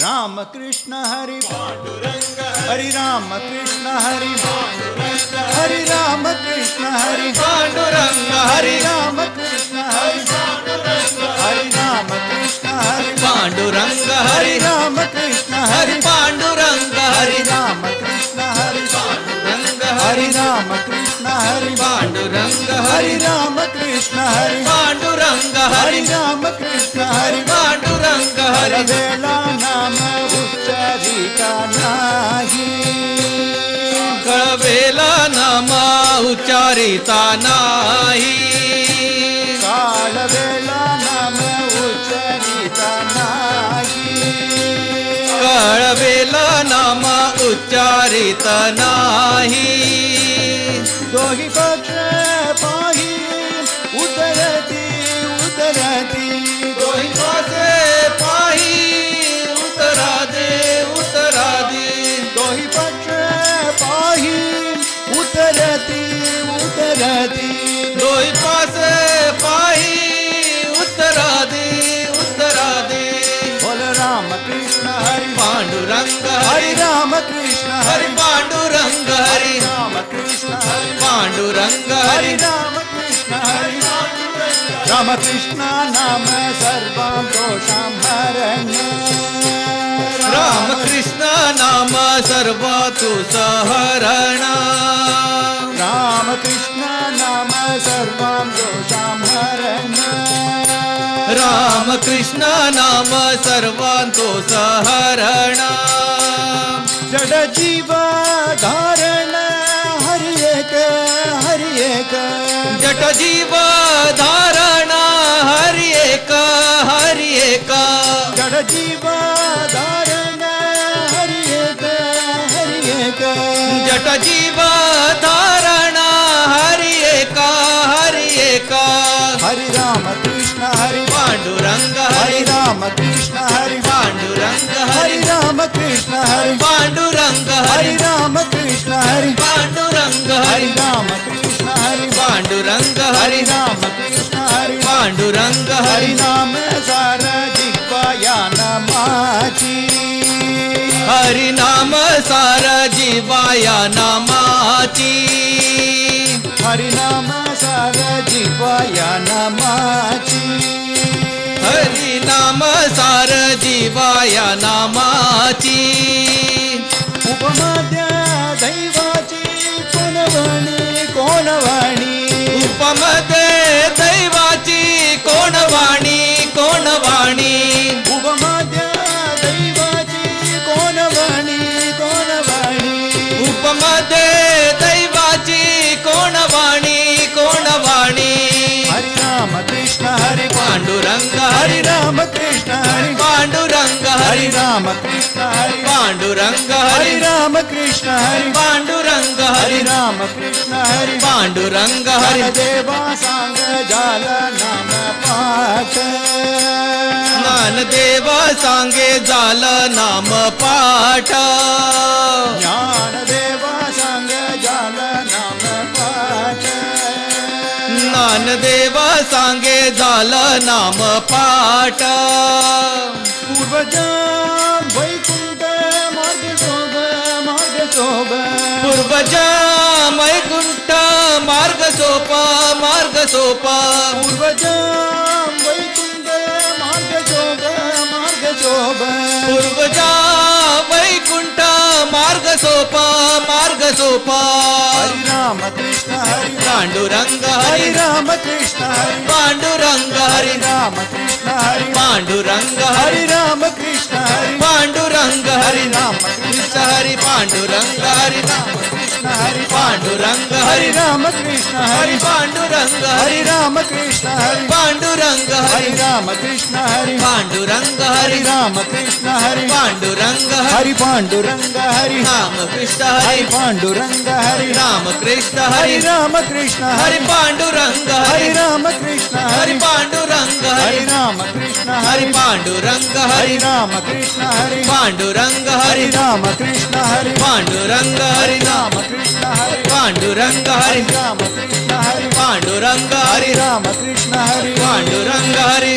राम कृष्ण हरि पांडुरंग हरि राम कृष्ण हरि हरि राम कृष्ण हरि पांडुरंग हरि राम कृष्ण हरि हरि राम कृष्ण हरि पांडुरंग हरि हरि राम कृष्ण हरि हरि पांडुरंग हरि हरि राम कृष्ण हरि पांडुरंग हरि हरि राम कृष्ण हरि पांडुरंग हरि हरि राम कृष्ण हरि पांडुरंग हरि हरि राम कृष्ण हरि पांडुरंग हरि वेला नाम उच्चारिता नाही कळवेला नाम उच्चारिता नाही काळ वेला नाम उच्चारिता नाही कळवेला नाम उच्चारित नाही दोही पक्ष पाही उतरती उतरती दोही पासे पाही उतरादे उतरादे दोही पक्ष पाही उतरती उतरती दोही पासे पाही उतरादे उतरादे बोल राम कृष्ण हरि पांडुरंग हरि हरि राम कृष्ण हरि हरि पांडुरंग हरि राम कृष्ण हरि पांडुरंग हरि हरि राम कृष्ण हरि राम कृष्ण नाम सर्वां दोषां हरणे राम कृष्ण नाम सर्व तु सहरण राम कृष्ण नाम सर्वां दोषां हरणे राम कृष्ण नाम सर्वांतो सहरण जड जीव धारण हरि एक जट जीव धारण हरि एक जड जीव धारण हरि एक जट जीव धारण हरि एक हरि राम कृष्ण हरि पांडुरंग हरि हरि राम कृष्ण हरि पांडुरंग हरि हरि राम कृष्ण हरि पांडुरंग हरि हरि राम कृष्ण हरि पांडुरंग हरि हरि राम कृष्ण हरि पांडुरंग हरि हरि राम कृष्ण हरि पांडुरंग हरि हरि नाम सार जिह्वाया नामाची हरि नाम सार जीवाया नामाची हरि नाम सार जिह्वाया नामाची हरि नाम सार जीवाया नामाची उपमाद्य दैवाची कोणवाणी उपमध्ये दैवाची कोण वाणी उपमाद्य दैवाची कोणवाणी उपमध्ये दैवाची कोण वाणी हरि राम कृष्ण हरि पांडुरंग हरि हरि राम कृष्ण हरि पांडुरंग हरि हरि राम कृष्ण हरि पांडुरंग हरि हरि राम कृष्ण हरि पांडुरंग हरि हरि राम कृष्ण हरि पांडुरंग हरि देवा सांग झाल नाम पाठ ज्ञानदेव सांगे झालं नाम पाठ ज्ञानदेवा सांग झाल नाम पाठ ज्ञानदेव सांगे झालं नाम पाठ पूर्वजा वैकुंठ मार्ग शोभ पूर्वज मैकुंठ मार्ग सोप पूर्वजा वैकुंठ मार्ग शोभ पूर्वजा वैकुंठ मार्ग सोप हरि राम कृष्ण हरि पांडुरंग हरि हरि राम कृष्ण हरि पांडुरंग हरि हरि राम कृष्ण हरि पांडुरंग हरि हरि राम कृष्ण हरि पांडुरंग हरि हरि राम कृष्ण हरि पांडुरंग हरि कृष्ण हरि पांडुरंग हरि हरि राम कृष्ण हरि हरि पांडुरंग हरि हरि राम कृष्ण हरि पांडुरंग हरि हरि राम कृष्ण हरि पांडुरंग हरि हरि राम कृष्ण हरि पांडुरंग हरि हरि पांडुरंग हरि राम कृष्ण हरि हरि पांडुरंग हरि राम कृष्ण हरि हरि राम कृष्ण हरि हरि पांडुरंग हरि हरि राम कृष्ण हरि हरि पांडुरंग हरि हरि राम कृष्ण हरि हरि पांडुरंग हरि हरि राम कृष्ण हरि पांडुरंग हरि हरि राम कृष्ण हरि पांडुरंग हरि राम कृष्ण हरि पांडुरंग हरि राम कृष्ण हरि पांडुरंग हरि हरि राम कृष्ण हरि पांडुरंग हरि